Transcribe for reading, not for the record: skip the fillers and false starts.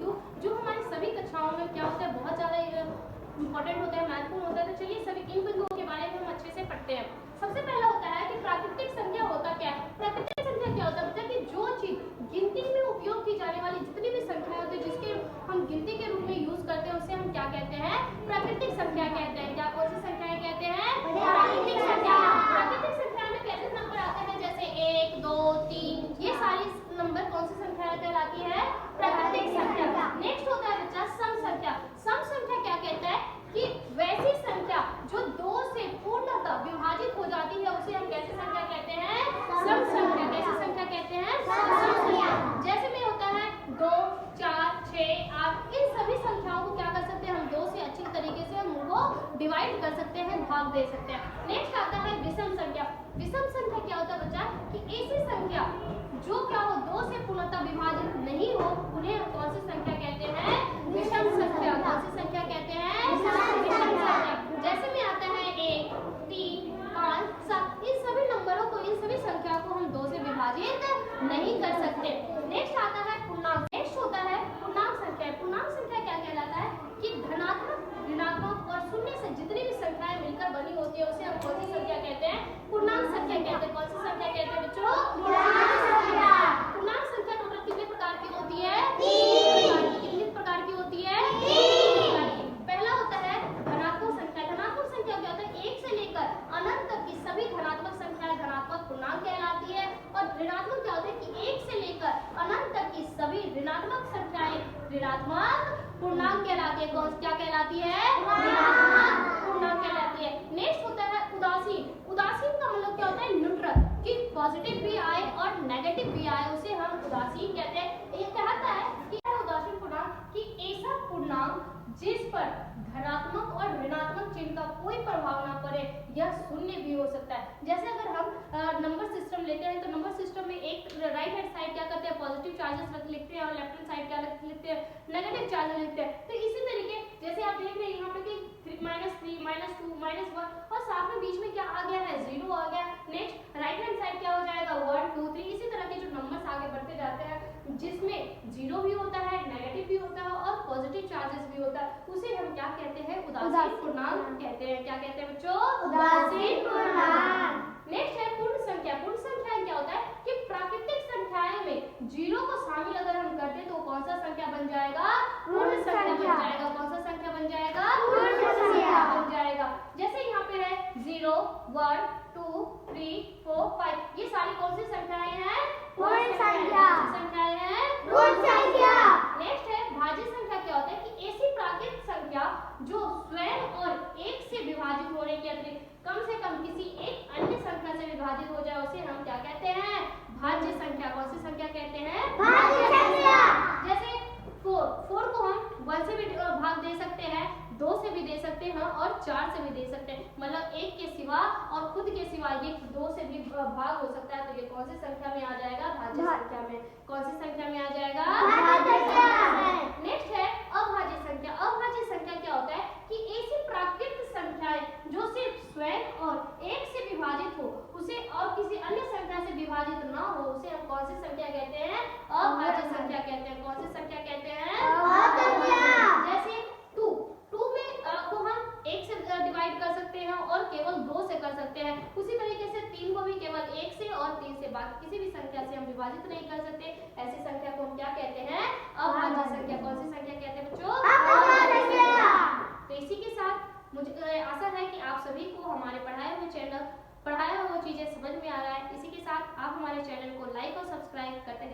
बिंदु जो हमारी सभी कक्षाओं में क्या होता है, बहुत ज़्यादा इंपॉर्टेंट होता है, महत्वपूर्ण होता है। तो चलिए सभी इन बिंदुओं के बारे में हम अच्छे से पढ़ते हैं। सबसे पहला होता है कि प्राकृतिक संख्या होता क्या है। प्राकृतिक संख्या क्या होता है बच्चा, कि जो चीज गिनती में उपयोग की जाने वाली जितनी भी संख्या होती है, जिसके हम गिनती के रूप में यूज करते हैं, उसे हम क्या कहते हैं, प्राकृतिक संख्या कहते हैं। क्या, कौन सी संख्याएं कहते हैं, प्राकृतिक संख्या। प्राकृतिक संख्या में कैसे नंबर आते हैं, जैसे 1 2 3, ये सारी नंबर कौन सी संख्या कहलाती है, प्राकृतिक संख्या। नेक्स्ट होता है बच्चा सम संख्या। सम संख्या क्या कहता है कि वैसी संख्या जो 2 से पूर्णतः विभाजित हो जाती है, उसे हम कैसी संख्या कहते हैं, सम संख्या। कैसी संख्या कहते हैं, सम संख्या। जैसे में होता है 2 4 6 8, इन सभी संख्याओं को क्या कर सकते हैं हम, 2 से अच्छी तरीके से हम उनको डिवाइड कर सकते हैं, भाग दे सकते हैं। नेक्स्ट आता है विषम संख्या। विषम संख्या क्या होता है बच्चा, कि ऐसी संख्या जो क्या हो, 2 से पूर्णतः विभाजित नहीं हो, उन्हें हम कौन सी संख्या कहते हैं, विषम संख्या। कौन सी संख्या कहते हैं, विषम संख्या। जैसे में आता है 1 3 5 7, इन सभी नंबरों को, इन सभी संख्या को हम 2 से विभाजित नहीं कर सकते। नेक्स्ट आता है पूर्णांक। नेक्स्ट होता है पूर्णांक संख्या। पूर्णांक संख्या क्या कहलाता है, कि धनात्मक, ऋणात्मक और शून्य से जितनी भी संख्याएं मिलकर बनी होती है, उसे हम कौन सी संख्या कहते हैं, पूर्णांक संख्या कहते हैं। कौन सी संख्या कहते हैं बच्चों, पूर्णांक संख्या। पूर्णांक संख्या टोटल कितने प्रकार की होती है, 3 कितने प्रकार की होती है, 3 प्रकार की। पहला होता है धनात्मक संख्या। धनात्मक संख्या क्या होता है, 1 से लेकर अनंत तक की सभी धनात्मक संख्याएं धनात्मक पूर्णांक कहलाती है। और ऋणात्मक क्या होता है, कि 1 से लेकर अनंत तक की सभी ऋणात्मक संख्याएं ऋणात्मक पूर्णांक कहलाती है। कौन क्या कहलाती है, ऋणात्मक पूर्णांक कहलाती है। नेक्स्ट होता है उदासीन। उदासीन का मतलब क्या होता है, न्यूट्रल, कि पॉजिटिव भी आए और नेगेटिव भी आए, उसे हम उदासीन कहते हैं। ये कहता है कि उदासीन पूर्णांक, कि ऐसा पूर्णांक जिस पर धनात्मक और ऋणात्मक चिन्ह का कोई प्रभाव ना पड़े, यह शून्य भी हो सकता है। जैसे अगर हम नंबर सिस्टम लेते हैं, तो नंबर सिस्टम में एक राइट हैंड साइड क्या करते हैं, पॉजिटिव चार्जेस लिखते हैं, और लेफ्ट हैंड साइड क्या लिखते हैं, नेगेटिव चार्जेस लिखते हैं। तो इसी तरीके जैसे आप देख रहे हैं यहाँ पे कि -3 -2 -1, और साथ में बीच में क्या आ गया है, 0 आ गया। नेक्स्ट राइट हैंड साइड क्या हो जाएगा, 1 2 3, इसी तरह के जो नंबर्स आगे बढ़ते जाते हैं, जिसमें 0 भी होता है, नेगेटिव भी होता है और पॉजिटिव चार्जेस भी होता है, उसे हम क्या कहते हैं, उदासीन पूर्णांक कहते हैं। क्या कहते हैं बच्चों, उदासीन पूर्णांक। नेक्स्ट है पूर्ण संख्या। पूर्ण संख्या क्या होता है, कि प्राकृतिक संख्याएं में 0 को शामिल अगर हम करते हैं, तो कौन सा संख्या बन जाएगा, पूर्ण संख्या बन जाएगा। कौन सा संख्या बन जाएगा, पूर्ण संख्या बन जाएगा। जैसे यहाँ पे है 0 1 2 3 4 5, ये सारी कौन सी संख्याएं हैं, पूर्ण संख्या। संख्याएं हैं पूर्ण संख्या। नेक्स्ट है भाज्य संख्या। क्या होता है, कि ऐसी प्राकृतिक संख्या जो स्वयं और 1 से विभाजित होने के अतिरिक्त कम से कम किसी एक अन्य संख्या से विभाजित हो जाए, उसे हम क्या कहते हैं, भाज्य संख्या। कौन सी संख्या कहते हैं, भाज्य संख्या। जैसे 4 को हम 1 से भी भाग दे सकते हैं, 2 से भी दे सकते हैं और 4 से भी दे सकते हैं। मतलब 1 के सिवा और खुद के सिवा ये 2 से भी भाग हो सकता है। तो ये कौन सी संख्या में आ जाएगा, भाज्य संख्या में। कौन सी संख्या में आ जाएगा, भाज्य संख्या। नेक्स्ट है अभाज्य संख्या। अभाज्य संख्या क्या होता है, कि ऐसी प्राकृतिक संख्याएं जो सिर्फ स्वयं और 1 से विभाजित हो, उसे और किसी अन्य संख्या से विभाजित ना हो, उसे हम कौन सी संख्या कहते हैं, अभाज्य संख्या कहते हैं। कौन सी संख्या कहते हैं, अभाज्य संख्या। जैसे 2 में को हम 1 से डिवाइड कर सकते हैं और केवल 2 से कर सकते हैं। उसी तरीके से 3 को भी केवल 1 से और 3 से, बाकी किसी भी संख्या से हम विभाजित नहीं कर सकते। ऐसी संख्या को हम क्या कहते हैं, अभाज्य संख्या। कौन सी संख्या कहते हैं बच्चों, अभाज्य संख्या। तो इसी के साथ मुझे आशा है कि आप सभी को हमारे पढ़ाया हुआ चीजें समझ में आ रहा है। इसी के साथ आप हमारे चैनल को लाइक और सब्सक्राइब करते